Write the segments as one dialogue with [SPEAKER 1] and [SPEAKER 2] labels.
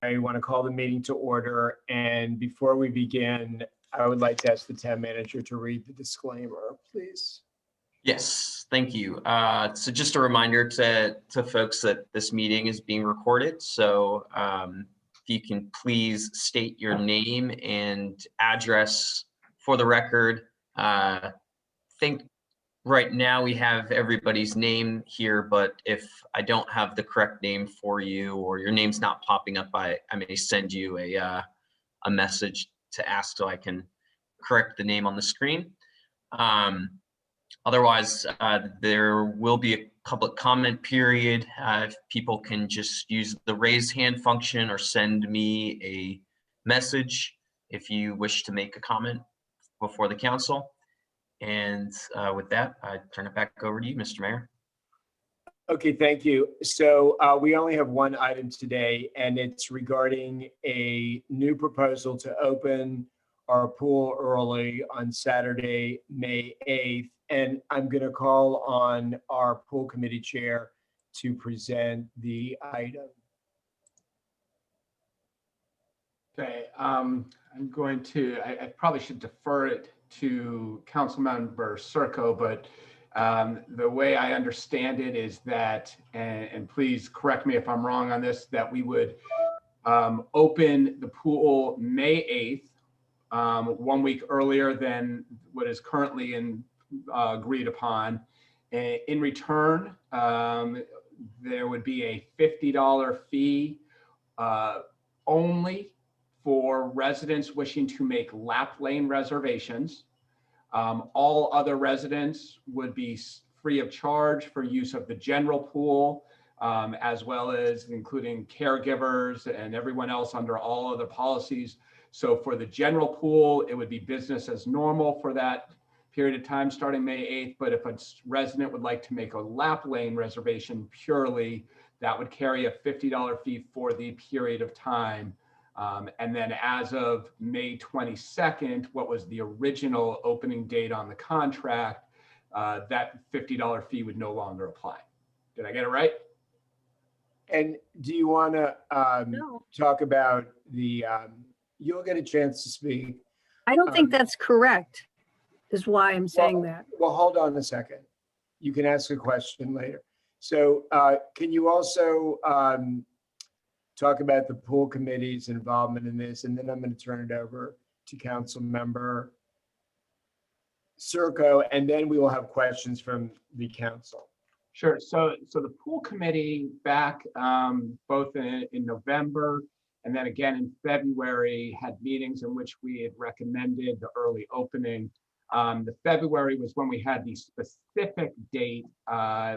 [SPEAKER 1] I want to call the meeting to order. And before we begin, I would like to ask the town manager to read the disclaimer, please.
[SPEAKER 2] Yes, thank you. So just a reminder to folks that this meeting is being recorded. So if you can please state your name and address for the record. I think right now we have everybody's name here, but if I don't have the correct name for you or your name's not popping up, I may send you a message to ask so I can correct the name on the screen. Otherwise, there will be a public comment period. If people can just use the raise hand function or send me a message if you wish to make a comment before the council. And with that, I turn it back over to you, Mr. Mayor.
[SPEAKER 1] Okay, thank you. So we only have one item today, and it's regarding a new proposal to open our pool early on Saturday, May 8th. And I'm going to call on our pool committee chair to present the item.
[SPEAKER 3] Okay, I probably should defer it to Councilmember Circo, but the way I understand it is that, and please correct me if I'm wrong on this, that we would open the pool May 8th, 1 week earlier than what is currently agreed upon. In return, there would be a $50 fee only for residents wishing to make lap lane reservations. All other residents would be free of charge for use of the general pool, as well as including caregivers and everyone else under all other policies. So for the general pool, it would be business as normal for that period of time starting May 8th. But if a resident would like to make a lap lane reservation purely, that would carry a $50 fee for the period of time. And then as of May 22nd, what was the original opening date on the contract, that $50 fee would no longer apply. Did I get it right?
[SPEAKER 1] And do you want to talk about the, you'll get a chance to speak.
[SPEAKER 4] I don't think that's correct, is why I'm saying that.
[SPEAKER 1] Well, hold on a second. You can ask a question later. So can you also talk about the pool committee's involvement in this? And then I'm going to turn it over to Council Member Circo, and then we will have questions from the council.
[SPEAKER 3] Sure. So the pool committee back both in November and then again in February had meetings in which we had recommended the early opening. The February was when we had the specific date.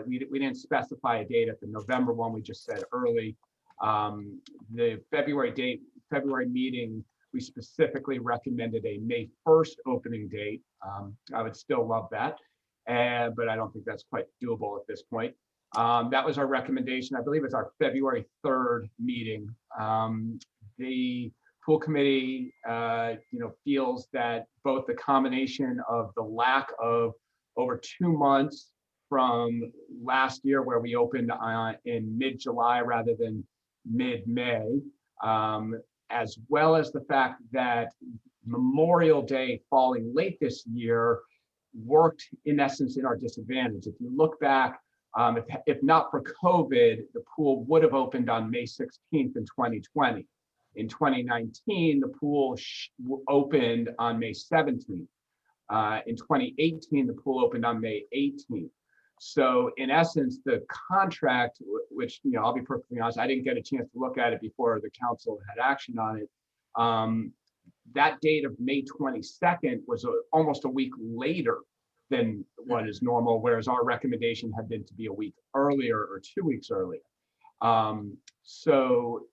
[SPEAKER 3] We didn't specify a date at the November one. We just said early. The February meeting, we specifically recommended a May 1st opening date. I would still love that, but I don't think that's quite doable at this point. That was our recommendation. I believe it's our February 3rd meeting. The pool committee, feels that both the combination of the lack of over 2 months from last year, where we opened in mid-July rather than mid-May, as well as the fact that Memorial Day falling late this year worked in essence in our disadvantage. If you look back, if not for COVID, the pool would have opened on May 16th in 2020. In 2019, the pool opened on May 17th. In 2018, the pool opened on May 18th. So in essence, the contract, which, I'll be perfectly honest, I didn't get a chance to look at it before the council had action on it. That date of May 22nd was almost a week later than what is normal, whereas our recommendation had been to be a week earlier or 2 weeks earlier. So,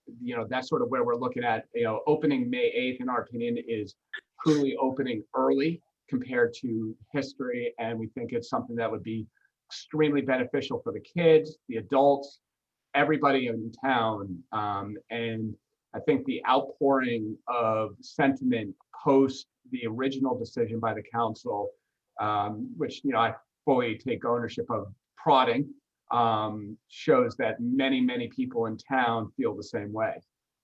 [SPEAKER 3] that's sort of where we're looking at, opening May 8th, in our opinion, is truly opening early compared to history. And we think it's something that would be extremely beneficial for the kids, the adults, everybody in town. And I think the outpouring of sentiment post the original decision by the council, which, I fully take ownership of prodding, shows that many, many people in town feel the same way.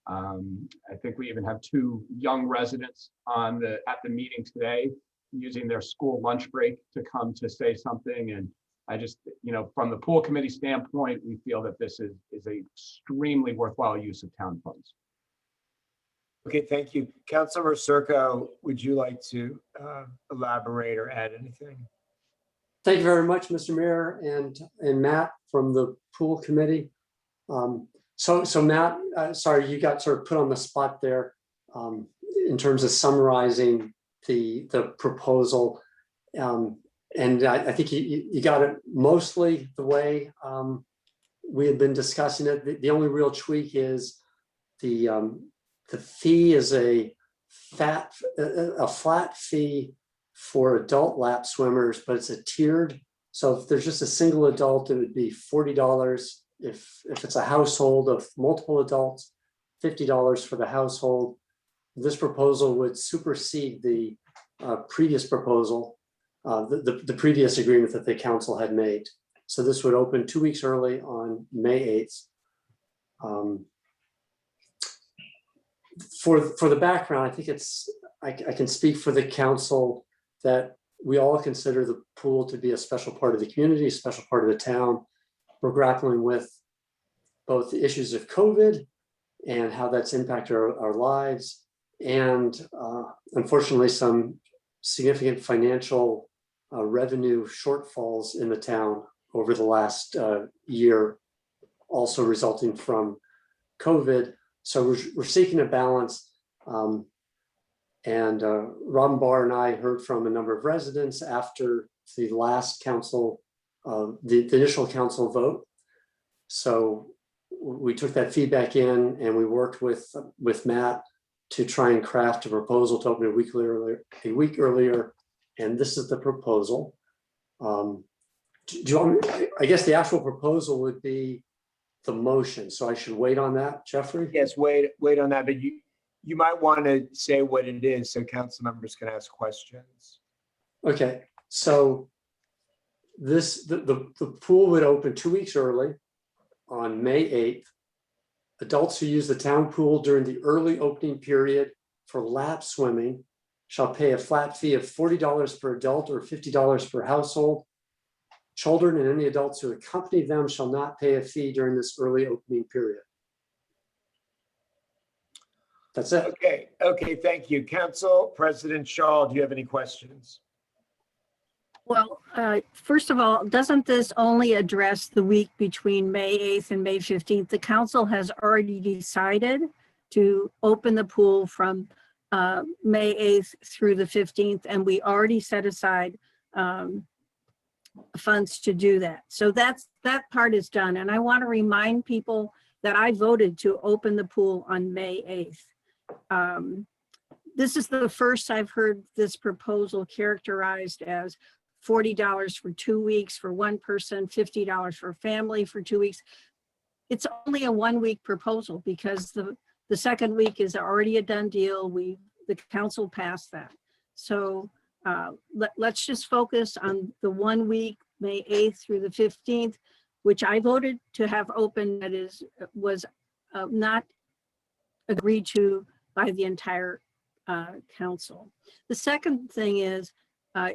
[SPEAKER 3] I think we even have 2 young residents at the meeting today using their school lunch break to come to say something. And I just, from the pool committee standpoint, we feel that this is a extremely worthwhile use of town funds.
[SPEAKER 1] Okay, thank you. Councilor Circo, would you like to elaborate or add anything?
[SPEAKER 5] Thank you very much, Mr. Mayor and Matt from the pool committee. So Matt, sorry, you got sort of put on the spot there in terms of summarizing the proposal. And I think you got it mostly the way we had been discussing it. The only real tweak is the fee is a flat fee for adult lap swimmers, but it's a tiered. So if there's just a single adult, it would be $40. If it's a household of multiple adults, $50 for the household. This proposal would supersede the previous proposal, the previous agreement that the council had made. So this would open 2 weeks early on May 8th. For the background, I think I can speak for the council that we all consider the pool to be a special part of the community, a special part of the town. We're grappling with both the issues of COVID and how that's impacted our lives, and unfortunately some significant financial revenue shortfalls in the town over the last year, also resulting from COVID. So we're seeking a balance. And Robin Barr and I heard from a number of residents after the last council, the initial council vote. So we took that feedback in and we worked with Matt to try and craft a proposal to open a week earlier. And this is the proposal. Do you want me, I guess the actual proposal would be the motion. So I should wait on that, Jeffrey?
[SPEAKER 1] Yes, wait on that, but you might want to say what it is so council members can ask questions.
[SPEAKER 5] Okay, so the pool would open 2 weeks early on May 8th. Adults who use the town pool during the early opening period for lap swimming shall pay a flat fee of $40 per adult or $50 per household. Children and any adults who accompany them shall not pay a fee during this early opening period. That's it.
[SPEAKER 1] Okay, thank you. Council President Shaw, do you have any questions?
[SPEAKER 4] Well, first of all, doesn't this only address the week between May 8th and May 15th? The council has already decided to open the pool from May 8th through the 15th, and we already set aside funds to do that. So that part is done. And I want to remind people that I voted to open the pool on May 8th. This is the first I've heard this proposal characterized as $40 for 2 weeks for one person, $50 for a family for 2 weeks. It's only a 1 week proposal because the second week is already a done deal. The council passed that. So let's just focus on the 1 week, May 8th through the 15th, which I voted to have open, was not agreed to by the entire council. The second thing is,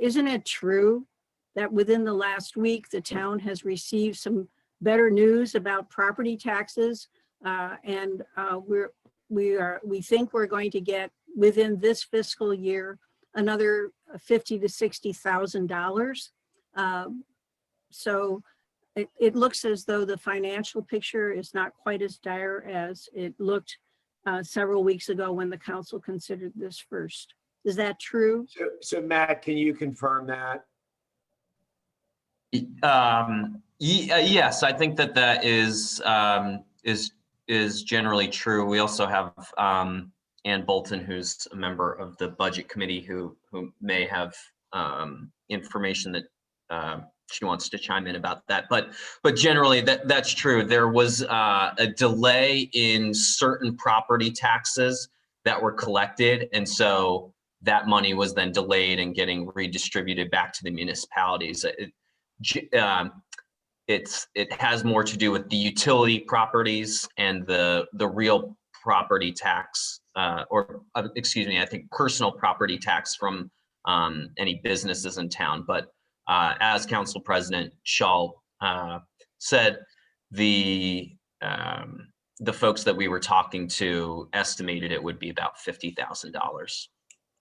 [SPEAKER 4] isn't it true that within the last week, the town has received some better news about property taxes? And we think we're going to get within this fiscal year another $50,000 to $60,000. So it looks as though the financial picture is not quite as dire as it looked several weeks ago when the council considered this first. Is that true?
[SPEAKER 1] So Matt, can you confirm that?
[SPEAKER 2] Yes, I think that is generally true. We also have Ann Bolton, who's a member of the budget committee, who may have information that she wants to chime in about that. But generally, that's true. There was a delay in certain property taxes that were collected, and so that money was then delayed and getting redistributed back to the municipalities. It has more to do with the utility properties and the real property tax excuse me, I think personal property tax from any businesses in town. But as Council President Shaw said, the folks that we were talking to estimated it would be about $50,000.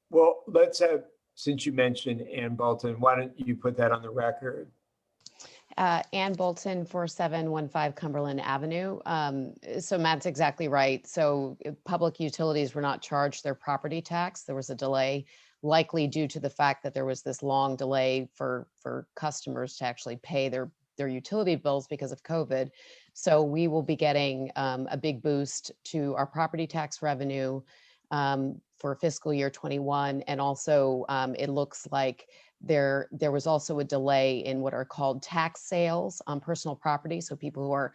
[SPEAKER 1] Well, let's have, since you mentioned Ann Bolton, why don't you put that on the record?
[SPEAKER 6] Ann Bolton, 4715 Cumberland Avenue. So Matt's exactly right. So public utilities were not charged their property tax. There was a delay, likely due to the fact that there was this long delay for customers to actually pay their utility bills because of COVID. So we will be getting a big boost to our property tax revenue for fiscal year 21. And also it looks like there was also a delay in what are called tax sales on personal property. So people who are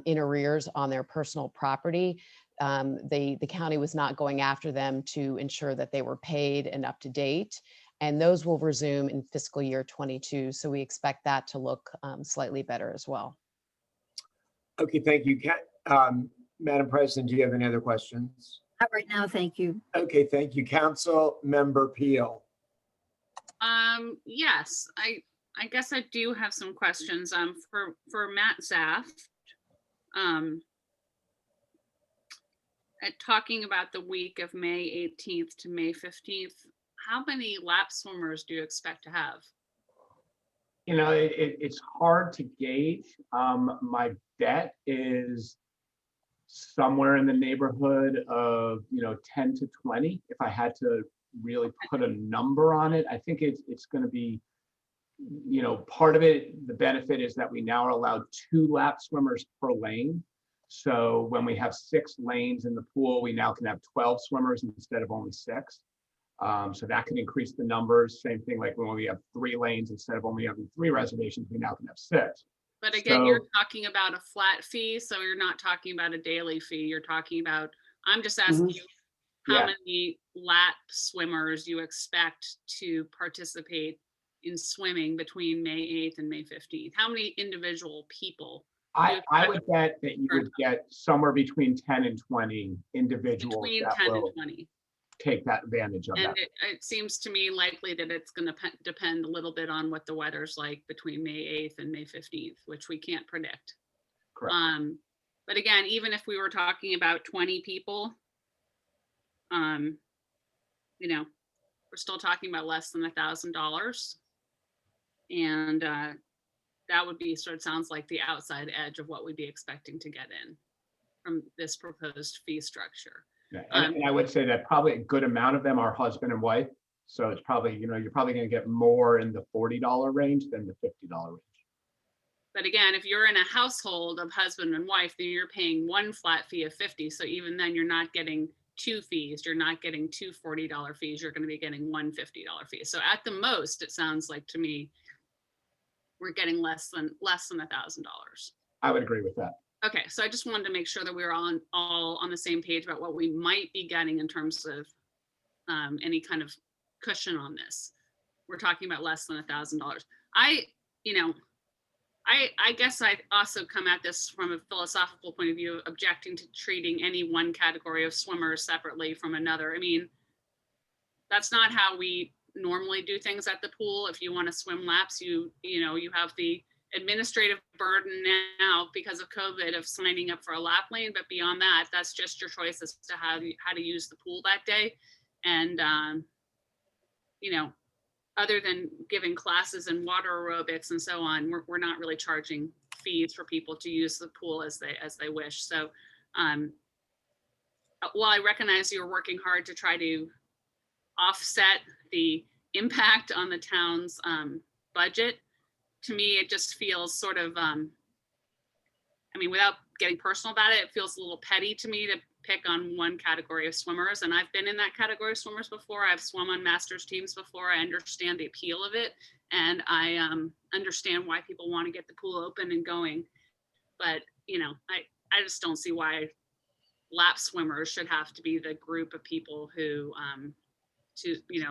[SPEAKER 6] in arrears on their personal property, the county was not going after them to ensure that they were paid and up to date. And those will resume in fiscal year 22. So we expect that to look slightly better as well.
[SPEAKER 1] Okay, thank you. Madam President, do you have any other questions?
[SPEAKER 4] Not right now, thank you.
[SPEAKER 1] Okay, thank you. Council Member Peel.
[SPEAKER 7] Yes, I guess I do have some questions for Matt Zaft. At talking about the week of May 18th to May 15th, how many lap swimmers do you expect to have?
[SPEAKER 3] You know, it's hard to gauge. My bet is somewhere in the neighborhood of, 10 to 20. If I had to really put a number on it, I think it's going to be, part of it, the benefit is that we now are allowed 2 lap swimmers per lane. So when we have 6 lanes in the pool, we now can have 12 swimmers instead of only 6. So that can increase the numbers. Same thing like when we have 3 lanes instead of only having 3 reservations, we now can have 6.
[SPEAKER 7] But again, you're talking about a flat fee, so you're not talking about a daily fee. You're talking about, I'm just asking you how many lap swimmers you expect to participate in swimming between May 8th and May 15th. How many individual people?
[SPEAKER 3] I would bet that you would get somewhere between 10 and 20 individuals
[SPEAKER 7] Between
[SPEAKER 3] that
[SPEAKER 7] 10
[SPEAKER 3] will
[SPEAKER 7] and 20.
[SPEAKER 3] take that advantage of
[SPEAKER 7] And
[SPEAKER 3] that.
[SPEAKER 7] it seems to me likely that it's going to depend a little bit on what the weather's like between May 8th and May 15th, which we can't predict.
[SPEAKER 3] Correct.
[SPEAKER 7] But again, even if we were talking about 20 people, we're still talking about less than $1,000. And that would be sounds like the outside edge of what we'd be expecting to get in from this proposed fee structure.
[SPEAKER 3] Yeah, and I would say that probably a good amount of them are husband and wife. So it's probably, you're probably going to get more in the $40 range than the $50 range.
[SPEAKER 7] But again, if you're in a household of husband and wife, then you're paying one flat fee of $50. So even then you're not getting 2 fees. You're not getting 2 $40 fees. You're going to be getting 1 $50 fee. So at the most, it sounds like to me, we're getting less than $1,000.
[SPEAKER 3] I would agree with that.
[SPEAKER 7] Okay, so I just wanted to make sure that we were all on the same page about what we might be getting in terms of any kind of cushion on this. We're talking about less than $1,000. I guess I also come at this from a philosophical point of view, objecting to treating any one category of swimmers separately from another. I mean, that's not how we normally do things at the pool. If you want to swim laps, you have the administrative burden now because of COVID of signing up for a lap lane. But beyond that, that's just your choice as to how to use the pool that day. And, other than giving classes in water aerobics and so on, we're not really charging fees for people to use the pool as they wish. So while I recognize you're working hard to try to offset the impact on the town's budget, to me, it just feels sort of, without getting personal about it, it feels a little petty to me to pick on one category of swimmers. And I've been in that category of swimmers before. I've swum on masters teams before. I understand the appeal of it. And I understand why people want to get the pool open and going. But, I just don't see why lap swimmers should have to be the group of people who,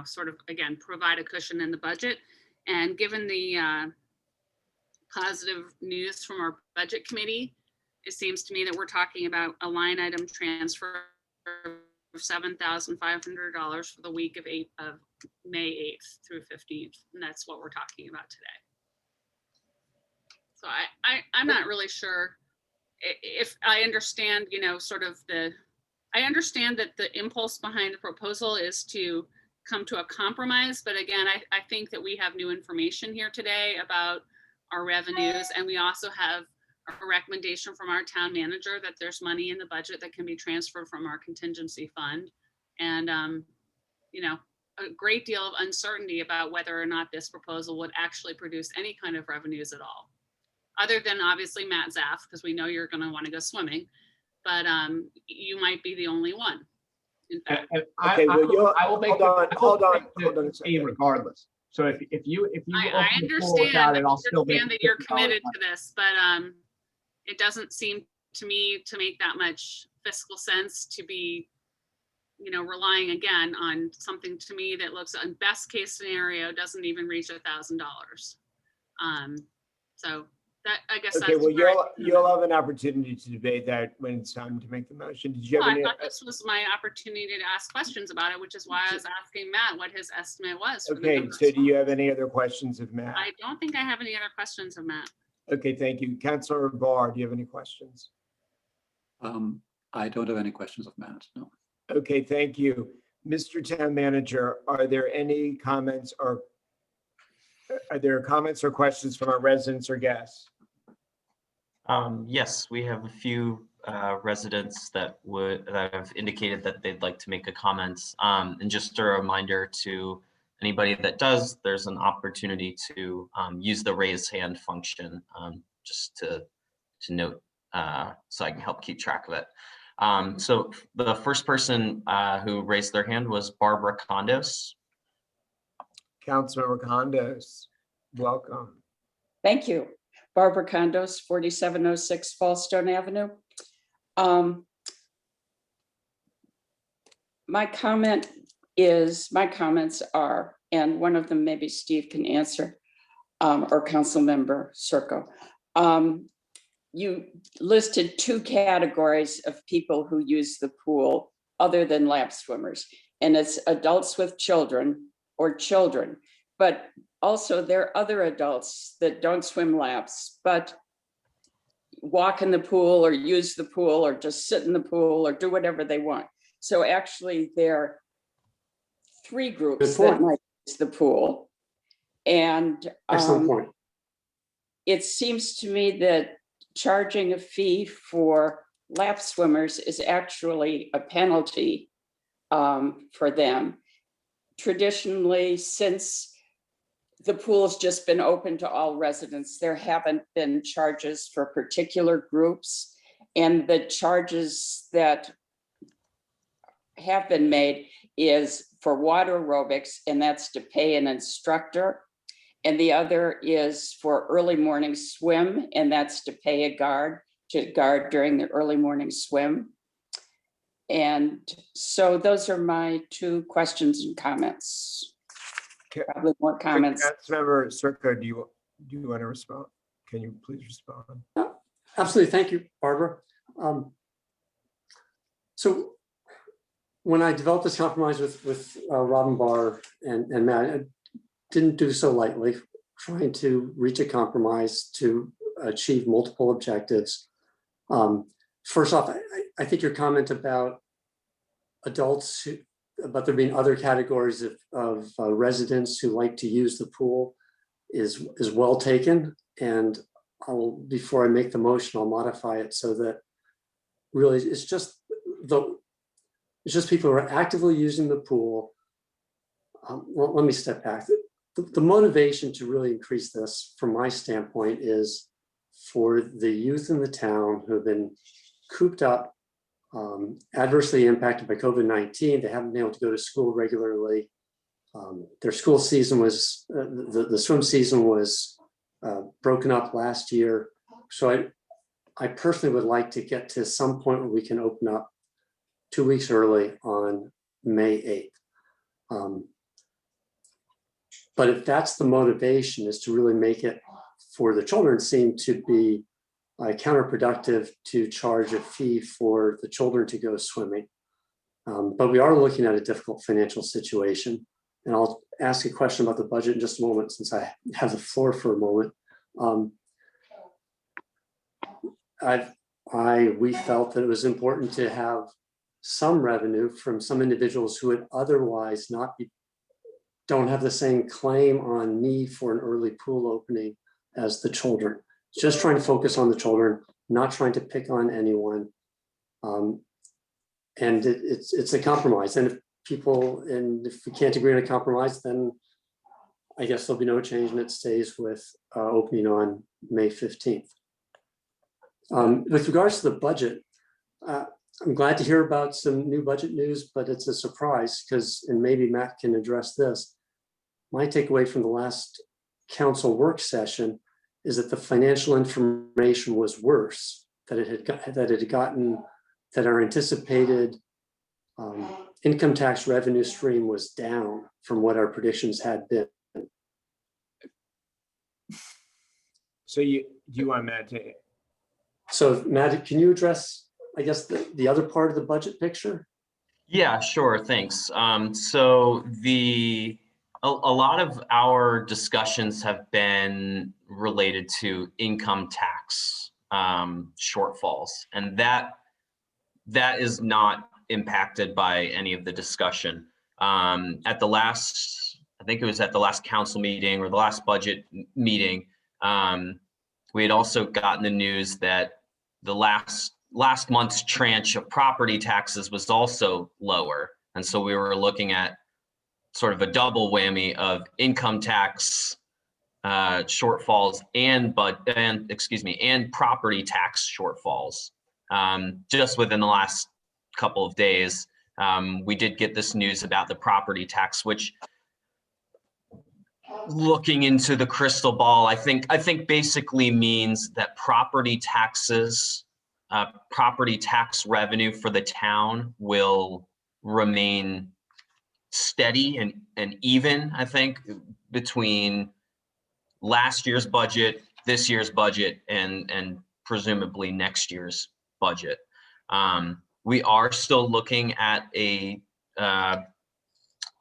[SPEAKER 7] sort of, again, provide a cushion in the budget. And given the positive news from our budget committee it seems to me that we're talking about a line item transfer of $7,500 for the week of May 8th through 15th. And that's what we're talking about today. So I'm not really sure if I understand, you know, sort of I understand that the impulse behind the proposal is to come to a compromise. But again, I think that we have new information here today about our revenues. And we also have a recommendation from our town manager that there's money in the budget that can be transferred from our contingency fund. And, you know, a great deal of uncertainty about whether or not this proposal would actually produce any kind of revenues at all. Other than obviously Matt Zaff, because we know you're going to want to go swimming, but you might be the only one. In fact,
[SPEAKER 1] Okay, well,
[SPEAKER 3] I will make
[SPEAKER 1] hold on a
[SPEAKER 3] fee
[SPEAKER 1] second.
[SPEAKER 3] regardless. So if you
[SPEAKER 7] I
[SPEAKER 3] open the pool without it, I'll still make
[SPEAKER 7] understand that you're
[SPEAKER 3] $50
[SPEAKER 7] committed to this, but it doesn't seem to me to make that much fiscal sense to be, you know, relying again on something to me that looks, in best case scenario, doesn't even reach $1,000. So that, I guess.
[SPEAKER 1] Okay,
[SPEAKER 7] that's
[SPEAKER 1] well,
[SPEAKER 7] where
[SPEAKER 1] you'll have an opportunity to debate that when it's time to make the motion. Did you have
[SPEAKER 7] I
[SPEAKER 1] any?
[SPEAKER 7] thought this was my opportunity to ask questions about it, which is why I was asking Matt what his estimate was. For the
[SPEAKER 1] Okay,
[SPEAKER 7] numbers.
[SPEAKER 1] so do you have any other questions of Matt?
[SPEAKER 7] I don't think I have any other questions of Matt.
[SPEAKER 1] Okay, thank you. Councilor Barr, do you have any questions?
[SPEAKER 8] I don't have any questions of Matt, no.
[SPEAKER 1] Okay, thank you. Mr. Town Manager, are there any comments or questions from our residents or guests?
[SPEAKER 2] Yes, we have a few residents that have indicated that they'd like to make a comment. And just a reminder to anybody that does, there's an opportunity to use the raise hand function, just to note, so I can help keep track of it. So the first person who raised their hand was Barbara Condos.
[SPEAKER 1] Councilor Condos, welcome.
[SPEAKER 9] Thank you. Barbara Condos, 4706 Fallstone Avenue. My comments are, and one of them maybe Steve can answer, or Councilmember Circo. You listed two categories of people who use the pool other than lap swimmers, and it's adults with children or children, but also there are other adults that don't swim laps, but walk in the pool or use the pool or just sit in the pool or do whatever they want. So actually there are three groups that might use the pool. And
[SPEAKER 5] Excellent point.
[SPEAKER 9] it seems to me that charging a fee for lap swimmers is actually a penalty for them. Traditionally, since the pool's just been open to all residents, there haven't been charges for particular groups, and the charges that have been made is for water aerobics, and that's to pay an instructor. And the other is for early morning swim, and that's to pay a guard to guard during the early morning swim. And so those are my two questions and comments. Probably more comments.
[SPEAKER 1] Councilmember Circo, do you want to respond? Can you please respond?
[SPEAKER 5] Absolutely. Thank you, Barbara. So when I developed this compromise with Robin Barr and Matt, I didn't do so lightly, trying to reach a compromise to achieve multiple objectives. First off, I think your comment about adults, about there being other categories of residents who like to use the pool is well taken. And before I make the motion, I'll modify it so that really it's just people who are actively using the pool. Well, let me step back. The motivation to really increase this, from my standpoint, is for the youth in the town who have been cooped up, adversely impacted by COVID-19. They haven't been able to go to school regularly. Their school season was, the swim season was broken up last year. So I personally would like to get to some point where we can open up 2 weeks early on May 8th. But if that's the motivation, is to really make it for the children seem to be counterproductive to charge a fee for the children to go swimming. But we are looking at a difficult financial situation. And I'll ask a question about the budget in just a moment, since I have the floor for a moment. We felt that it was important to have some revenue from some individuals who would otherwise don't have the same claim on me for an early pool opening as the children. Just trying to focus on the children, not trying to pick on anyone. And it's a compromise. And if we can't agree on a compromise, then I guess there'll be no change, and it stays with opening on May 15th. With regards to the budget, I'm glad to hear about some new budget news, but it's a surprise because, and maybe Matt can address this, my takeaway from the last council work session is that the financial information was worse, that our anticipated income tax revenue stream was down from what our predictions had been.
[SPEAKER 1] So you want Matt to?
[SPEAKER 5] So Matt, can you address, I guess, the other part of the budget picture?
[SPEAKER 2] Yeah, sure, thanks. So a lot of our discussions have been related to income tax shortfalls, and that is not impacted by any of the discussion. At the last, I think it was at the last council meeting or the last budget meeting, we had also gotten the news that the last month's tranche of property taxes was also lower. And so we were looking at sort of a double whammy of income tax shortfalls and property tax shortfalls. Just within the last couple of days, we did get this news about the property tax, which, looking into the crystal ball, I think basically means that property tax revenue for the town will remain steady and even, I think, between last year's budget, this year's budget, and presumably next year's budget. We are still looking at a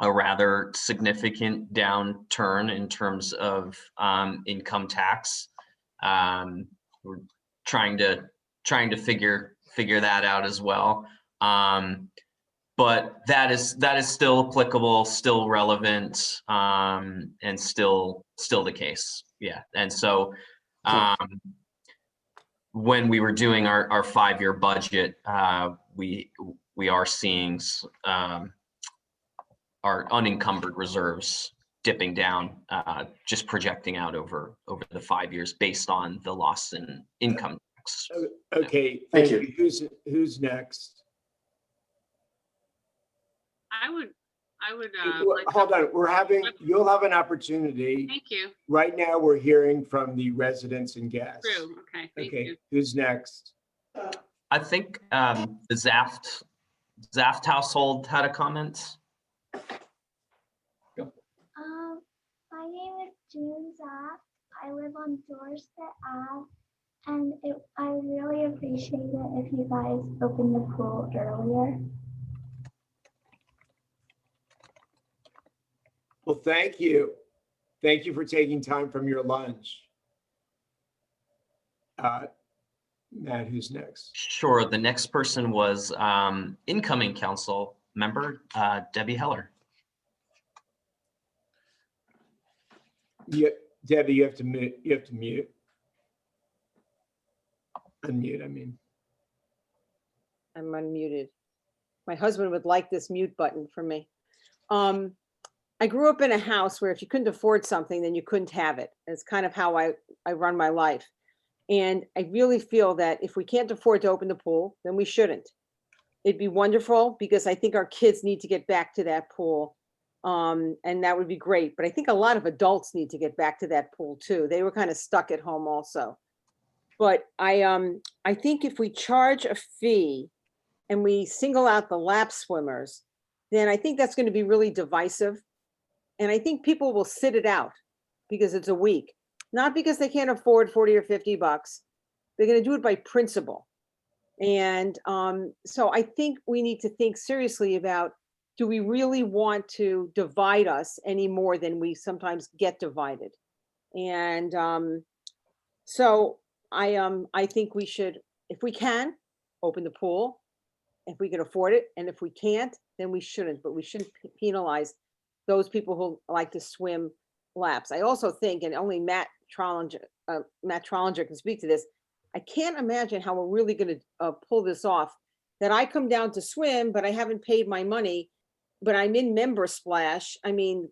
[SPEAKER 2] rather significant downturn in terms of income tax. We're trying to figure that out as well. But that is still applicable, still relevant, and still the case. Yeah. And so when we were doing our 5-year budget, we are seeing our unencumbered reserves dipping down, just projecting out over the 5 years based on the loss in income tax.
[SPEAKER 1] Okay,
[SPEAKER 5] Thank you.
[SPEAKER 1] Who's next?
[SPEAKER 7] I would
[SPEAKER 1] Hold on, you'll have an opportunity.
[SPEAKER 7] Thank you.
[SPEAKER 1] Right now, we're hearing from the residents and guests.
[SPEAKER 7] True. Okay. Thank you.
[SPEAKER 1] Who's next?
[SPEAKER 2] I think the Zaft household had a comment.
[SPEAKER 10] My name is June Zaft. I live on Dorset Ave, and I really appreciate it if you guys open the pool earlier.
[SPEAKER 1] Well, thank you. Thank you for taking time from your lunch. Matt, who's next?
[SPEAKER 2] Sure. The next person was incoming council member, Debbie Heller.
[SPEAKER 1] Yeah, Debbie, you have to mute. Unmute, I mean.
[SPEAKER 11] I'm unmuted. My husband would like this mute button for me. I grew up in a house where if you couldn't afford something, then you couldn't have it. It's kind of how I run my life. And I really feel that if we can't afford to open the pool, then we shouldn't. It'd be wonderful because I think our kids need to get back to that pool. And that would be great. But I think a lot of adults need to get back to that pool too. They were kind of stuck at home also. But I think if we charge a fee and we single out the lap swimmers, then I think that's going to be really divisive. And I think people will sit it out because it's a week, not because they can't afford 40 or 50 bucks, They're going to do it by principle. And so I think we need to think seriously about, do we really want to divide us any more than we sometimes get divided? And so I think we should, if we can, open the pool, if we can afford it. And if we can't, then we shouldn't, but we shouldn't penalize those people who like to swim laps. I also think, and only Matt Trollinger can speak to this, I can't imagine how we're really going to pull this off, that I come down to swim, but I haven't paid my money, but I'm in Member Splash. I mean,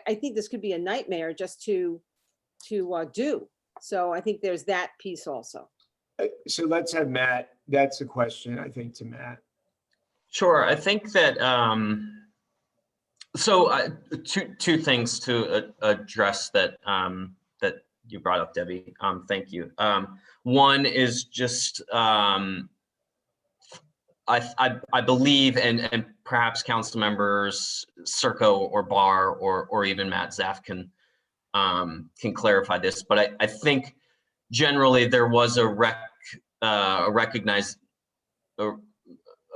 [SPEAKER 11] I think this could be a nightmare just to do. So I think there's that piece also.
[SPEAKER 1] So let's have Matt. That's a question, I think, to Matt.
[SPEAKER 2] Sure. I think that so two things to address that that you brought up, Debbie. Thank you. One is just I believe, and perhaps council members Circo or Barr or even Matt Zaff can clarify this, but I think generally there was a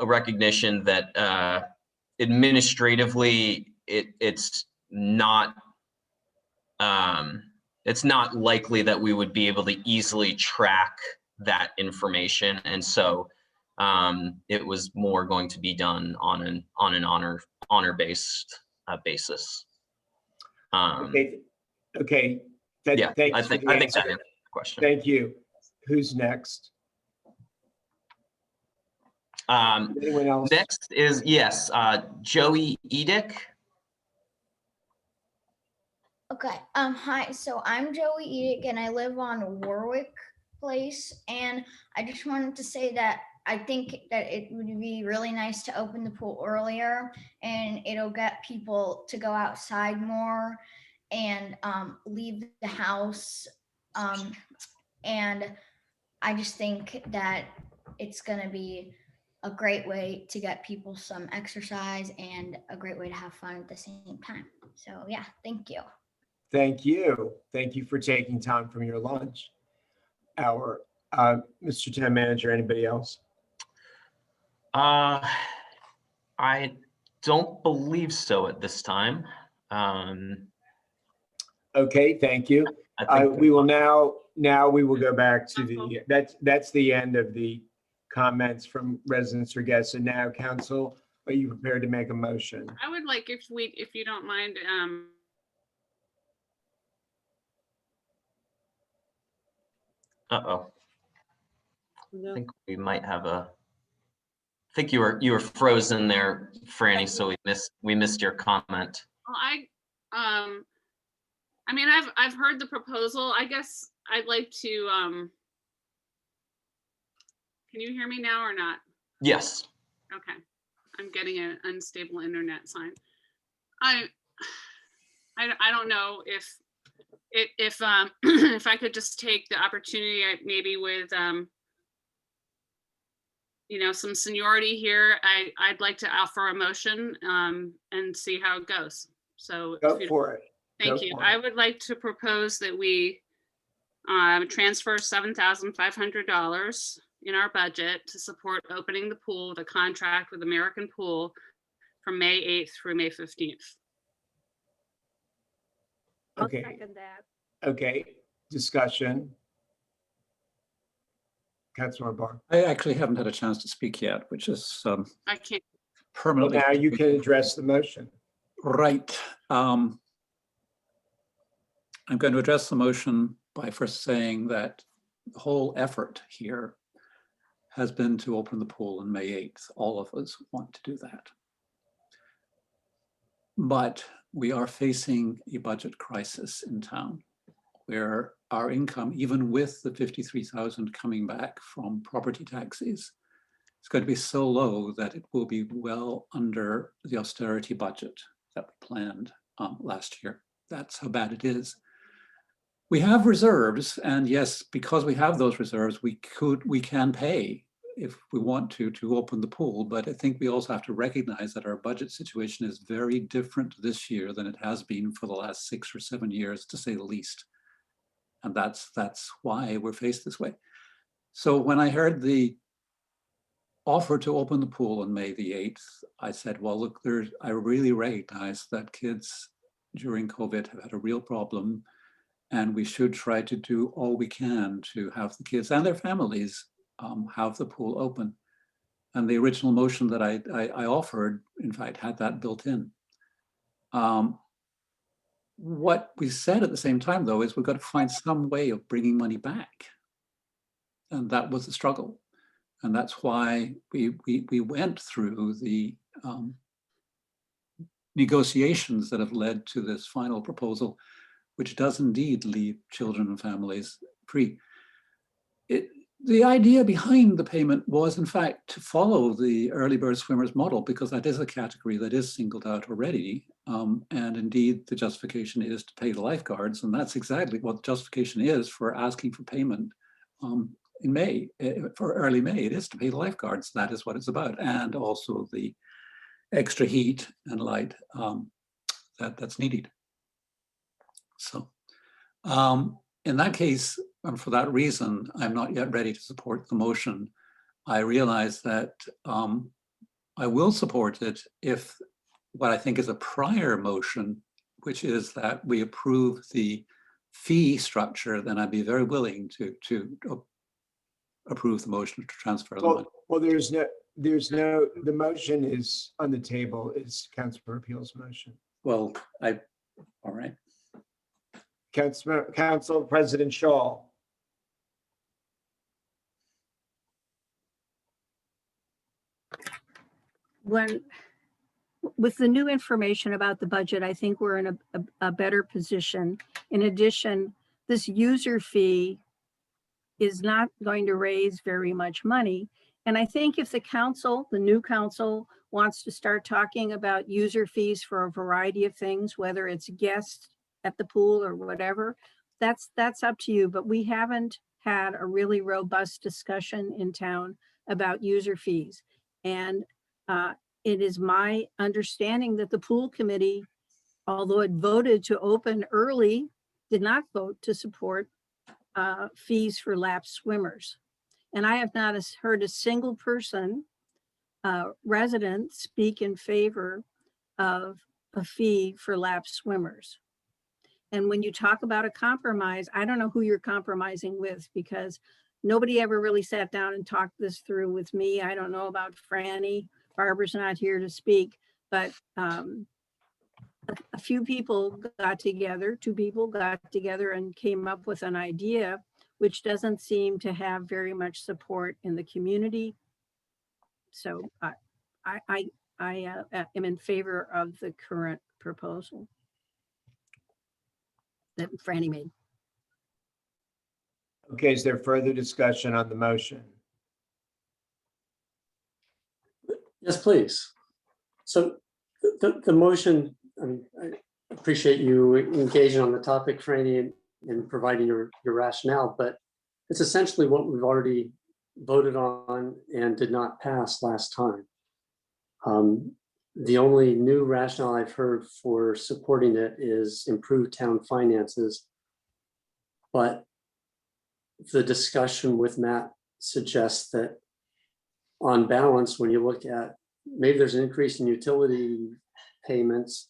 [SPEAKER 2] recognition that administratively it's not likely that we would be able to easily track that information, and so it was more going to be done on an honor based basis.
[SPEAKER 1] Okay.
[SPEAKER 2] Yeah,
[SPEAKER 1] Thanks
[SPEAKER 2] I
[SPEAKER 1] for
[SPEAKER 2] think
[SPEAKER 1] the
[SPEAKER 2] that
[SPEAKER 1] answer.
[SPEAKER 2] answers the question.
[SPEAKER 1] Thank you. Who's next? Anyone else?
[SPEAKER 2] Next is, yes, Joey Edick.
[SPEAKER 10] Okay, hi, so I'm Joey Edick and I live on Warwick Place, and I just wanted to say that I think that it would be really nice to open the pool earlier, and it'll get people to go outside more and leave the house. And I just think that it's gonna be a great way to get people some exercise and a great way to have fun at the same time. So yeah, thank you.
[SPEAKER 1] Thank you. Thank you for taking time from your lunch hour. Mr. Town Manager, anybody else?
[SPEAKER 2] I don't believe so at this time.
[SPEAKER 1] Okay, thank you.
[SPEAKER 2] I think
[SPEAKER 1] We will now we will go back to that's the end of the comments from residents or guests. And now, council, are you prepared to make a motion?
[SPEAKER 7] I would like, if you don't mind,
[SPEAKER 2] uh-oh.
[SPEAKER 11] No.
[SPEAKER 2] I think we might have I think you were frozen there, Franny, so we missed your comment.
[SPEAKER 7] well, I mean, I've heard the proposal. I guess I'd like to, can you hear me now or not?
[SPEAKER 2] Yes.
[SPEAKER 7] Okay, I'm getting an unstable internet sign. I don't know if if I could just take the opportunity, maybe with you know, some seniority here, I'd like to offer a motion and see how it goes. So
[SPEAKER 1] Go for it.
[SPEAKER 7] thank you. I would like to propose that we transfer $7,500 in our budget to support opening the pool with a contract with American Pool from May 8th through May 15th.
[SPEAKER 4] I'll
[SPEAKER 1] Okay.
[SPEAKER 4] second that.
[SPEAKER 1] Okay, discussion. Councilor Barr.
[SPEAKER 8] I actually haven't had a chance to speak yet, which is
[SPEAKER 7] I can't.
[SPEAKER 1] Well,
[SPEAKER 8] permanently.
[SPEAKER 1] now you can address the motion.
[SPEAKER 8] Right. I'm going to address the motion by first saying that the whole effort here has been to open the pool on May 8th. All of us want to do that. But we are facing a budget crisis in town where our income, even with the 53,000 coming back from property taxes, is going to be so low that it will be well under the austerity budget that we planned last year. That's how bad it is. We have reserves, and yes, because we have those reserves, we can pay if we want to open the pool. But I think we also have to recognize that our budget situation is very different this year than it has been for the last 6 or 7 years, to say the least. And that's why we're faced this way. So when I heard the offer to open the pool on May the 8th, I said, well, look, I really recognize that kids during COVID have had a real problem, and we should try to do all we can to have the kids and their families have the pool open. And the original motion that I offered, in fact, had that built in. What we said at the same time, though, is we've got to find some way of bringing money back. And that was the struggle. And that's why we went through the negotiations that have led to this final proposal, which does indeed leave children and families free. The idea behind the payment was, in fact, to follow the early bird swimmers model, because that is a category that is singled out already. And indeed, the justification is to pay the lifeguards. And that's exactly what the justification is for asking for payment in May, for early May. It is to pay the lifeguards. That is what it's about. And also the extra heat and light that's needed. So in that case, and for that reason, I'm not yet ready to support the motion. I realize that I will support it if what I think is a prior motion, which is that we approve the fee structure, then I'd be very willing to approve the motion to transfer the money.
[SPEAKER 1] Well, the motion is on the table. It's Councilor Appeal's motion.
[SPEAKER 8] Well, all right.
[SPEAKER 1] Council President Shaw.
[SPEAKER 4] With the new information about the budget, I think we're in a better position. In addition, this user fee is not going to raise very much money. And I think if the new council wants to start talking about user fees for a variety of things, whether it's guests at the pool or whatever, that's up to you. But we haven't had a really robust discussion in town about user fees. And it is my understanding that the pool committee, although it voted to open early, did not vote to support fees for lapsed swimmers. And I have not heard a single person, resident, speak in favor of a fee for lapsed swimmers. And when you talk about a compromise, I don't know who you're compromising with, because nobody ever really sat down and talked this through with me. I don't know about Franny. Barbara's not here to speak, but a few people got together, 2 people got together and came up with an idea, which doesn't seem to have very much support in the community. So I am in favor of the current proposal that Franny made.
[SPEAKER 1] Okay, is there further discussion on the motion?
[SPEAKER 5] Yes, please. So the motion, I appreciate you engaging on the topic, Franny, and providing your rationale, but it's essentially what we've already voted on and did not pass last time. The only new rationale I've heard for supporting it is improved town finances. But the discussion with Matt suggests that on balance, when you look at, maybe there's an increase in utility payments,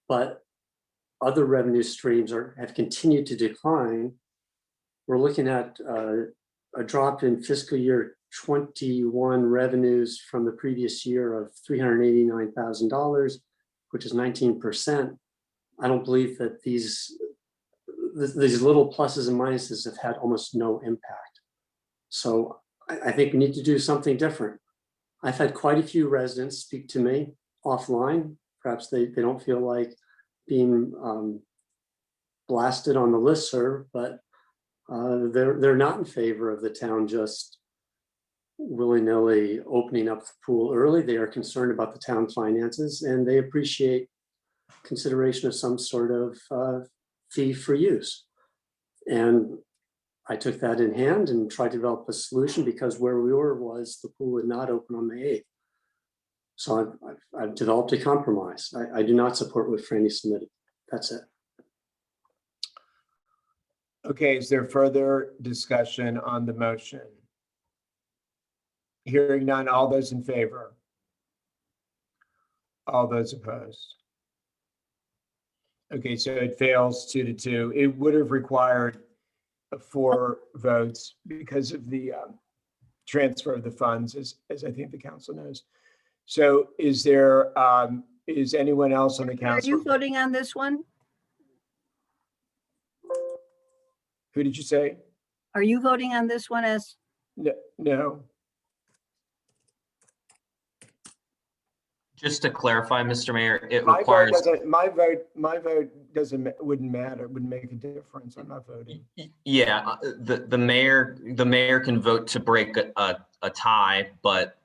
[SPEAKER 5] but other revenue streams have continued to decline. We're looking at a drop in fiscal year 21 revenues from the previous year of $389,000, which is 19%. I don't believe that these little pluses and minuses have had almost no impact. So I think we need to do something different. I've had quite a few residents speak to me offline. Perhaps they don't feel like being blasted on the listserv, but they're not in favor of the town just willy-nilly opening up the pool early. They are concerned about the town finances, and they appreciate consideration of some sort of fee for use. And I took that in hand and tried to develop a solution, because where we were was the pool would not open on the 8th. So I've developed a compromise. I do not support what Franny submitted. That's it.
[SPEAKER 1] Okay, is there further discussion on the motion? Hearing none, all those in favor? All those opposed? Okay, so it fails 2-2. It would have required 4 votes because of the transfer of the funds, as I think the council knows. So is there, is anyone else on the
[SPEAKER 4] Are
[SPEAKER 1] council?
[SPEAKER 4] you voting on this one?
[SPEAKER 1] Who did you say?
[SPEAKER 4] Are you voting on this one as,
[SPEAKER 1] No, no.
[SPEAKER 2] Just to clarify, Mr. Mayor, it
[SPEAKER 1] My vote
[SPEAKER 2] requires,
[SPEAKER 1] doesn't, my vote doesn't, wouldn't matter, wouldn't make a difference. I'm not voting.
[SPEAKER 2] yeah, the mayor can vote to break a tie, but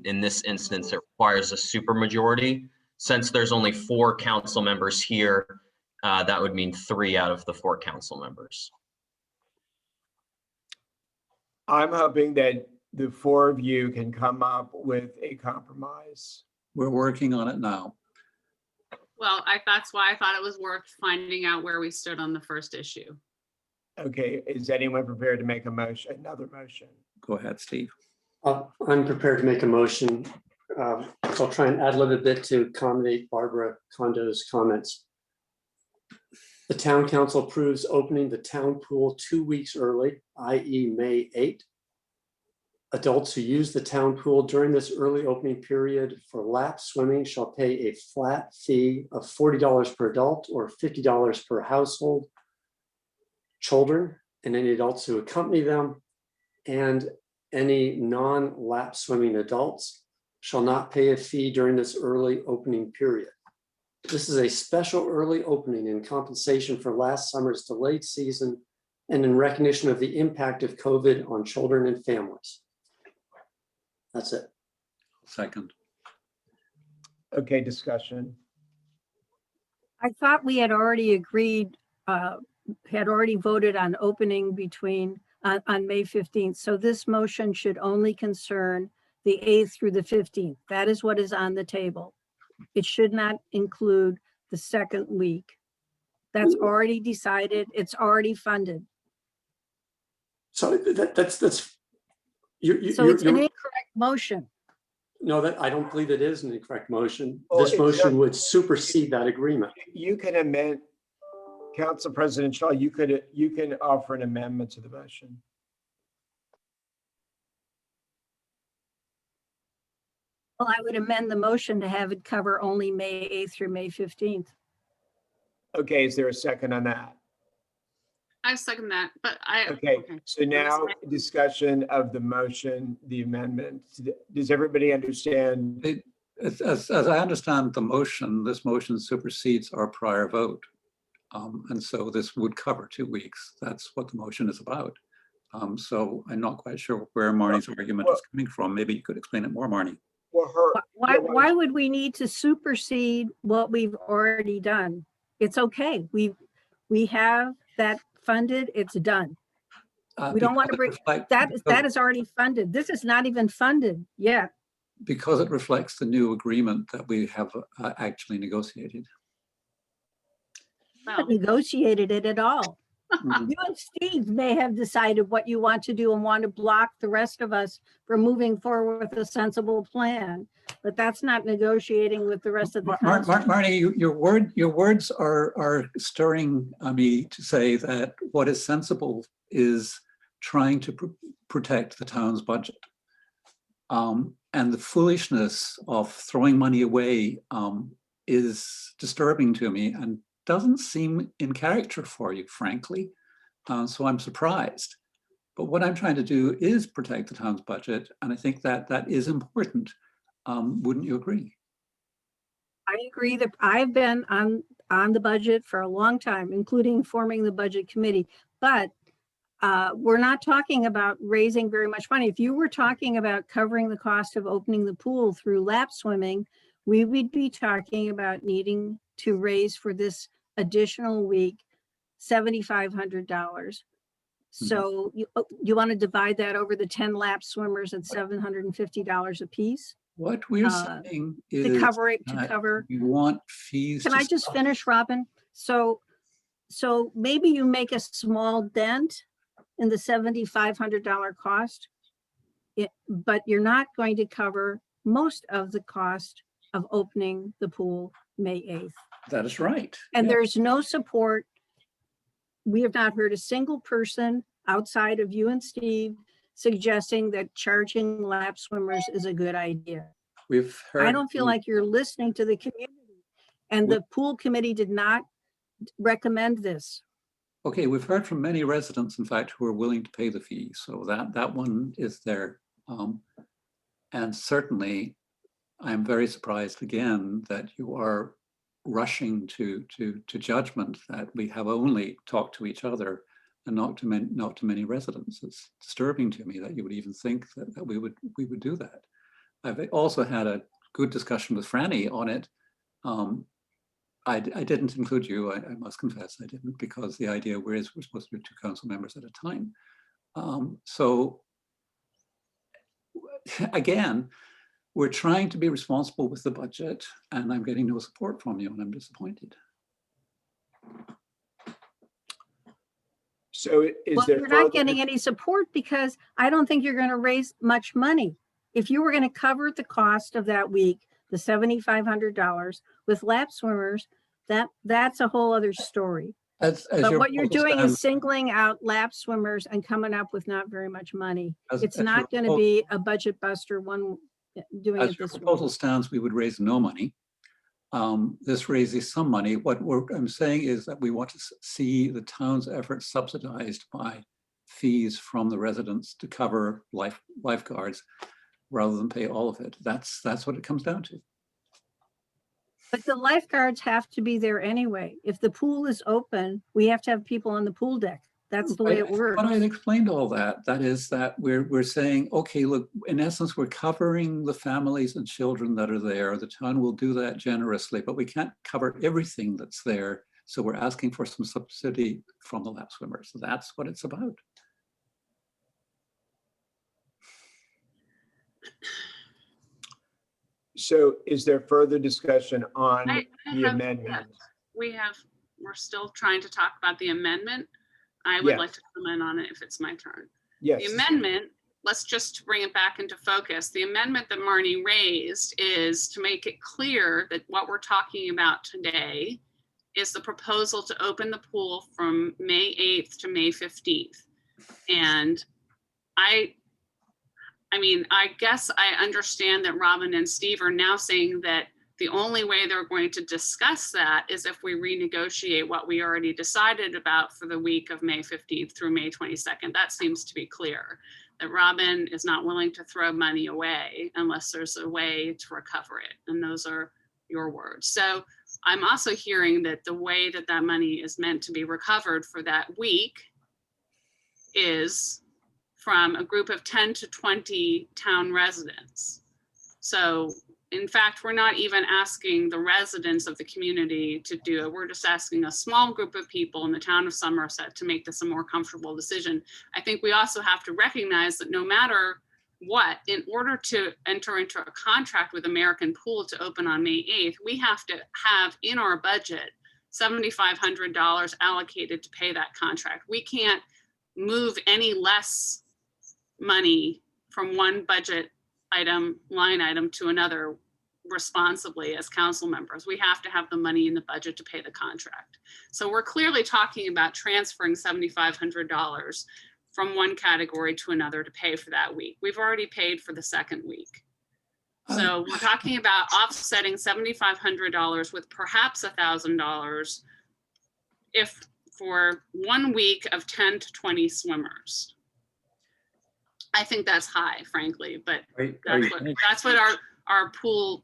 [SPEAKER 2] in this instance, it requires a supermajority. Since there's only 4 council members here, that would mean 3 out of the 4 council members.
[SPEAKER 1] I'm hoping that the 4 of you can come up with a compromise.
[SPEAKER 8] We're working on it now.
[SPEAKER 7] Well, that's why I thought it was worth finding out where we stood on the first issue.
[SPEAKER 1] Okay, is anyone prepared to make a motion, another motion?
[SPEAKER 8] Go ahead, Steve.
[SPEAKER 5] I'm prepared to make a motion. So I'll try and add a little bit to accommodate Barbara Condo's comments. The town council approves opening the town pool 2 weeks early, i.e. May 8th. Adults who use the town pool during this early opening period for lap swimming shall pay a flat fee of $40 per adult or $50 per household. Children and any adults who accompany them and any non-lap swimming adults shall not pay a fee during this early opening period. This is a special early opening in compensation for last summer's delayed season and in recognition of the impact of COVID on children and families. That's it.
[SPEAKER 8] Second.
[SPEAKER 1] Okay, discussion.
[SPEAKER 4] I thought we had already agreed, had already voted on opening between, on May 15th. So this motion should only concern the 8th through the 15th. That is what is on the table. It should not include the second week. That's already decided. It's already funded.
[SPEAKER 5] So that's
[SPEAKER 4] So it's an incorrect motion.
[SPEAKER 5] no, that I don't believe it is an incorrect motion.
[SPEAKER 1] Well,
[SPEAKER 5] This
[SPEAKER 1] it's
[SPEAKER 5] motion would supersede that agreement.
[SPEAKER 1] You can amend, Council President Shaw, you can offer an amendment to the motion.
[SPEAKER 4] Well, I would amend the motion to have it cover only May 8th through May 15th.
[SPEAKER 1] Okay, is there a second on that?
[SPEAKER 7] I second that, but
[SPEAKER 1] Okay, so now discussion of the motion, the amendment. Does everybody understand?
[SPEAKER 8] As I understand the motion, this motion supersedes our prior vote. And so this would cover 2 weeks. That's what the motion is about. So I'm not quite sure where Marnie's argument is coming from. Maybe you could explain it more, Marnie.
[SPEAKER 1] Well,
[SPEAKER 4] Why would we need to supersede what we've already done? It's okay. We have that funded. It's done. We don't want to bring that is already funded. This is not even funded yet.
[SPEAKER 8] Because it reflects the new agreement that we have actually negotiated.
[SPEAKER 4] Haven't negotiated it at all. You and Steve may have decided what you want to do and want to block the rest of us from moving forward with a sensible plan, but that's not negotiating with the rest of the council.
[SPEAKER 8] Marnie, your words are stirring me to say that what is sensible is trying to protect the town's budget. And the foolishness of throwing money away is disturbing to me and doesn't seem in character for you, frankly. So I'm surprised. But what I'm trying to do is protect the town's budget. And I think that that is important. Wouldn't you agree?
[SPEAKER 4] I agree that I've been on the budget for a long time, including forming the budget committee, but we're not talking about raising very much money. If you were talking about covering the cost of opening the pool through lap swimming, we would be talking about needing to raise for this additional week $7,500. So you want to divide that over the 10 lap swimmers at $750 a piece?
[SPEAKER 8] What we're saying is
[SPEAKER 4] to cover.
[SPEAKER 8] we want fees.
[SPEAKER 4] Can I just finish, Robin? So So maybe you make a small dent in the $7,500 cost, but you're not going to cover most of the cost of opening the pool May 8th.
[SPEAKER 8] That is right.
[SPEAKER 4] And
[SPEAKER 8] Yeah.
[SPEAKER 4] there's no support. We have not heard a single person outside of you and Steve suggesting that charging lap swimmers is a good idea.
[SPEAKER 8] We've heard.
[SPEAKER 4] I don't feel like you're listening to the community. And the pool committee did not recommend this.
[SPEAKER 8] Okay, we've heard from many residents, in fact, who are willing to pay the fee. So that one is there. And certainly, I'm very surprised again that you are rushing to judgment that we have only talked to each other and not to many residents. It's disturbing to me that you would even think that we would do that. I've also had a good discussion with Franny on it. I didn't include you, I must confess, I didn't, because the idea was we're supposed to do 2 council members at a time. So again, we're trying to be responsible with the budget, and I'm getting no support from you, and I'm disappointed.
[SPEAKER 1] So is there
[SPEAKER 4] You're not getting any support because I don't think you're going to raise much money. If you were going to cover the cost of that week, the $7,500 with lap swimmers, that's a whole other story. But what you're doing is singling out lap swimmers and coming up with not very much money. It's not going to be a budget buster one doing it this way. As your
[SPEAKER 8] proposal stands, we would raise no money. This raises some money. What I'm saying is that we want to see the town's efforts subsidized by fees from the residents to cover lifeguards rather than pay all of it. That's what it comes down to.
[SPEAKER 4] But the lifeguards have to be there anyway. If the pool is open, we have to have people on the pool deck. That's the way it works.
[SPEAKER 8] But I explained all that. That is that we're saying, okay, look, in essence, we're covering the families and children that are there. The town will do that generously, but we can't cover everything that's there. So we're asking for some subsidy from the lap swimmers. So that's what it's about.
[SPEAKER 1] So is there further discussion on the amendment?
[SPEAKER 7] Yes, we're still trying to talk about the amendment. I would like to comment on it if it's my turn.
[SPEAKER 1] Yes.
[SPEAKER 7] The amendment, let's just bring it back into focus. The amendment that Marnie raised is to make it clear that what we're talking about today is the proposal to open the pool from May 8th to May 15th. And I mean, I guess I understand that Robin and Steve are now saying that the only way they're going to discuss that is if we renegotiate what we already decided about for the week of May 15th through May 22nd. That seems to be clear, that Robin is not willing to throw money away unless there's a way to recover it. And those are your words. So I'm also hearing that the way that that money is meant to be recovered for that week is from a group of 10 to 20 town residents. So in fact, we're not even asking the residents of the community to do it. We're just asking a small group of people in the town of Somerset to make this a more comfortable decision. I think we also have to recognize that no matter what, in order to enter into a contract with American Pool to open on May 8th, we have to have in our budget $7,500 allocated to pay that contract. We can't move any less money from one budget line item to another responsibly as council members. We have to have the money in the budget to pay the contract. So we're clearly talking about transferring $7,500 from one category to another to pay for that week. We've already paid for the second week. So we're talking about offsetting $7,500 with perhaps $1,000 if for 1 week of 10 to 20 swimmers. I think that's high, frankly, but that's what our pool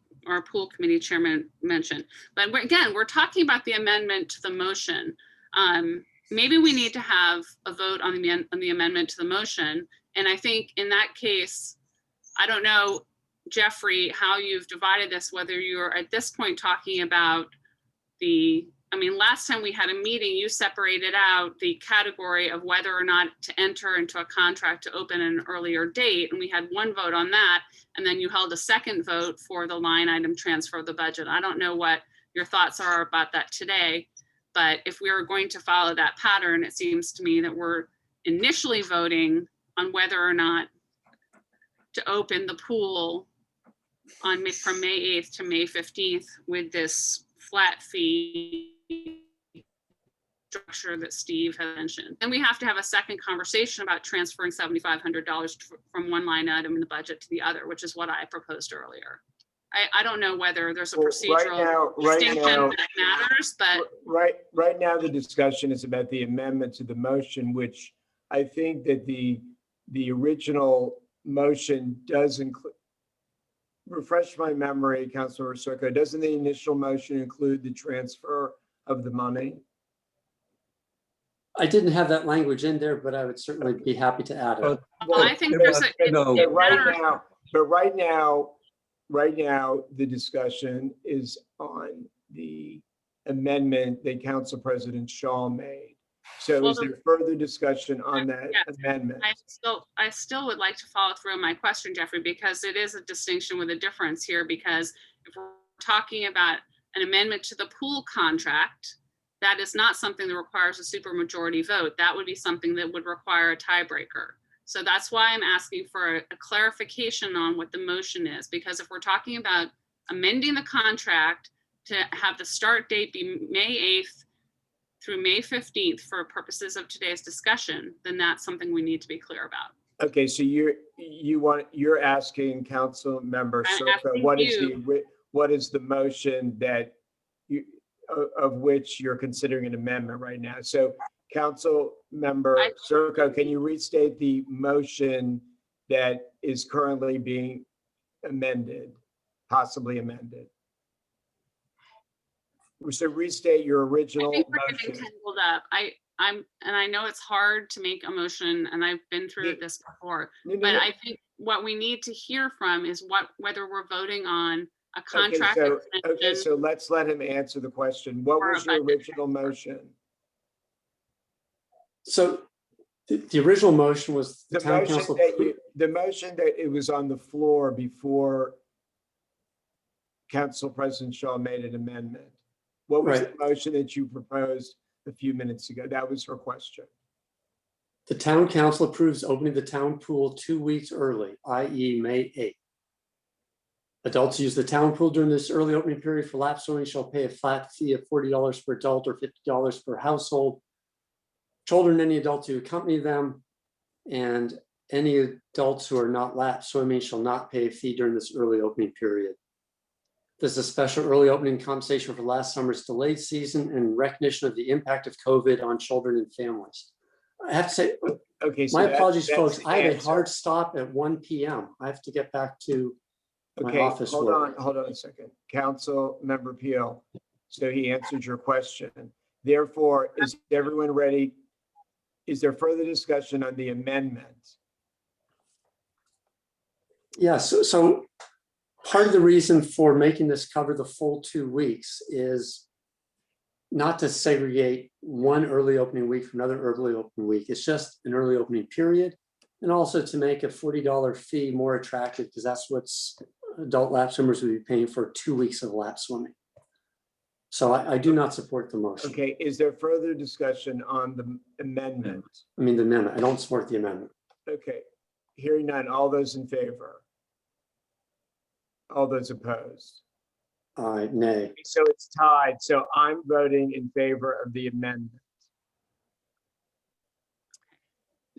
[SPEAKER 7] committee chairman mentioned. But again, we're talking about the amendment to the motion. Maybe we need to have a vote on the amendment to the motion. And I think in that case, I don't know, Jeffrey, how you've divided this, whether you're at this point talking about last time we had a meeting, you separated out the category of whether or not to enter into a contract to open an earlier date. And we had one vote on that. And then you held a second vote for the line item transfer of the budget. I don't know what your thoughts are about that today. But if we are going to follow that pattern, it seems to me that we're initially voting on whether or not to open the pool on from May 8th to May 15th with this flat fee structure that Steve had mentioned. And we have to have a second conversation about transferring $7,500 from one line item in the budget to the other, which is what I proposed earlier. I don't know whether there's a procedural distinction that matters, but
[SPEAKER 1] right now the discussion is about the amendment to the motion, which I think that the original motion does include. Refresh my memory, Councilor Circo. Doesn't the initial motion include the transfer of the money?
[SPEAKER 5] I didn't have that language in there, but I would certainly be happy to add it.
[SPEAKER 7] well, I think there's a, it matters.
[SPEAKER 1] Right now, the discussion is on the amendment that Council President Shaw made. So
[SPEAKER 7] Well,
[SPEAKER 1] is there further discussion on that
[SPEAKER 7] Yes.
[SPEAKER 1] amendment?
[SPEAKER 7] I still would like to follow through on my question, Jeffrey, because it is a distinction with a difference here, because if we're talking about an amendment to the pool contract, that is not something that requires a supermajority vote. That would be something that would require a tiebreaker. So that's why I'm asking for a clarification on what the motion is, because if we're talking about amending the contract to have the start date be May 8th through May 15th for purposes of today's discussion, then that's something we need to be clear about.
[SPEAKER 1] Okay, so you're asking Council Member
[SPEAKER 7] I'm
[SPEAKER 1] Circo,
[SPEAKER 7] asking
[SPEAKER 1] what is the motion that of which you're considering an amendment right now? So Council Member Circo, can you restate the motion that is currently being amended, possibly amended? So restate your original
[SPEAKER 7] I think we're getting
[SPEAKER 1] motion.
[SPEAKER 7] tangled up. I know it's hard to make a motion, and I've been through this before, but I think what we need to hear from is whether we're voting on a contract
[SPEAKER 1] Okay,
[SPEAKER 7] extension.
[SPEAKER 1] so let's let him answer the question. What was your original motion?
[SPEAKER 5] So the original motion was the town council.
[SPEAKER 1] The motion that it was on the floor before Council President Shaw made an amendment. What was the motion that you proposed a few minutes ago? That was her question.
[SPEAKER 5] The town council approves opening the town pool 2 weeks early, i.e. May 8th. Adults use the town pool during this early opening period for lap swimming shall pay a flat fee of $40 per adult or $50 per household. Children, any adults who accompany them, and any adults who are not lap swimming shall not pay a fee during this early opening period. This is a special early opening compensation for last summer's delayed season and recognition of the impact of COVID on children and families. I have to say,
[SPEAKER 1] okay, so
[SPEAKER 5] my apologies, folks. I have a
[SPEAKER 1] answer.
[SPEAKER 5] hard stop at 1 p.m. I have to get back to my office work.
[SPEAKER 1] Hold on a second. Council Member Peel. So he answered your question. Therefore, is everyone ready? Is there further discussion on the amendment?
[SPEAKER 5] Yeah, so part of the reason for making this cover the full 2 weeks is not to segregate one early opening week from another early opening week. It's just an early opening period. And also to make a $40 fee more attractive, because that's what's adult lap swimmers would be paying for 2 weeks of lap swimming. So I do not support the motion.
[SPEAKER 1] Okay, is there further discussion on the amendment?
[SPEAKER 5] I mean, the amendment. I don't support the amendment.
[SPEAKER 1] Okay, hearing none. All those in favor? All those opposed?
[SPEAKER 5] Nay.
[SPEAKER 1] So it's tied. So I'm voting in favor of the amendment.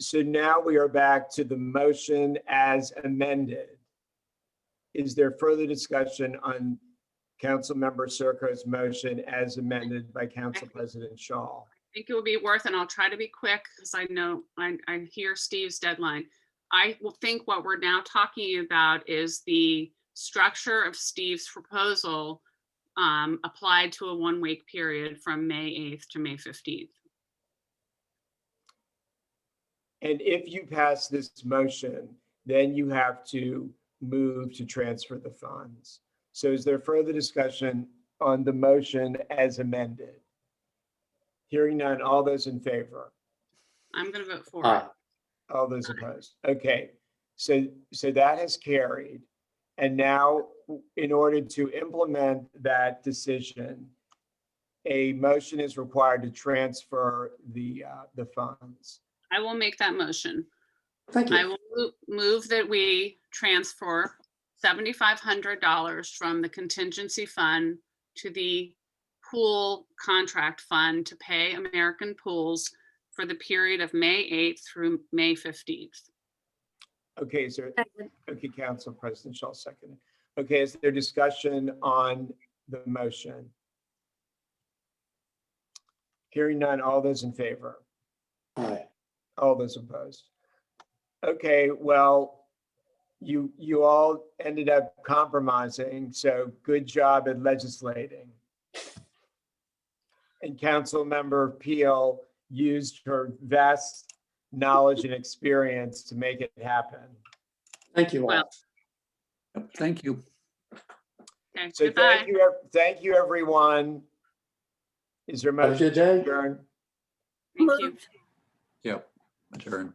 [SPEAKER 1] So now we are back to the motion as amended. Is there further discussion on Council Member Circo's motion as amended by Council President Shaw?
[SPEAKER 7] I think it would be worth, and I'll try to be quick because I know I hear Steve's deadline. I will think what we're now talking about is the structure of Steve's proposal applied to a 1 week period from May 8th to May 15th.
[SPEAKER 1] And if you pass this motion, then you have to move to transfer the funds. So is there further discussion on the motion as amended? Hearing none, all those in favor?
[SPEAKER 7] I'm going to vote for it.
[SPEAKER 1] All those opposed? Okay, so that has carried. And now in order to implement that decision, a motion is required to transfer the funds.
[SPEAKER 7] I will make that motion.
[SPEAKER 5] Thank
[SPEAKER 7] I
[SPEAKER 5] you.
[SPEAKER 7] will move that we transfer $7,500 from the contingency fund to the pool contract fund to pay American Pools for the period of May 8th through May 15th.
[SPEAKER 1] Okay, so, okay, Council President Shaw seconded. Okay, is there discussion on the motion? Hearing none, all those in favor?
[SPEAKER 5] Aye.
[SPEAKER 1] All those opposed? Okay, well, you all ended up compromising, so good job at legislating. And Council Member Peel used her vast knowledge and experience to make it happen.
[SPEAKER 5] Thank you all.
[SPEAKER 7] Well,
[SPEAKER 8] Yep, thank you.
[SPEAKER 7] Okay,
[SPEAKER 1] So
[SPEAKER 7] goodbye.
[SPEAKER 1] thank you, everyone. Is there a
[SPEAKER 5] Have a
[SPEAKER 1] motion
[SPEAKER 5] good day.
[SPEAKER 1] to adjourn?
[SPEAKER 7] Thank you.
[SPEAKER 8] Yep, adjourn.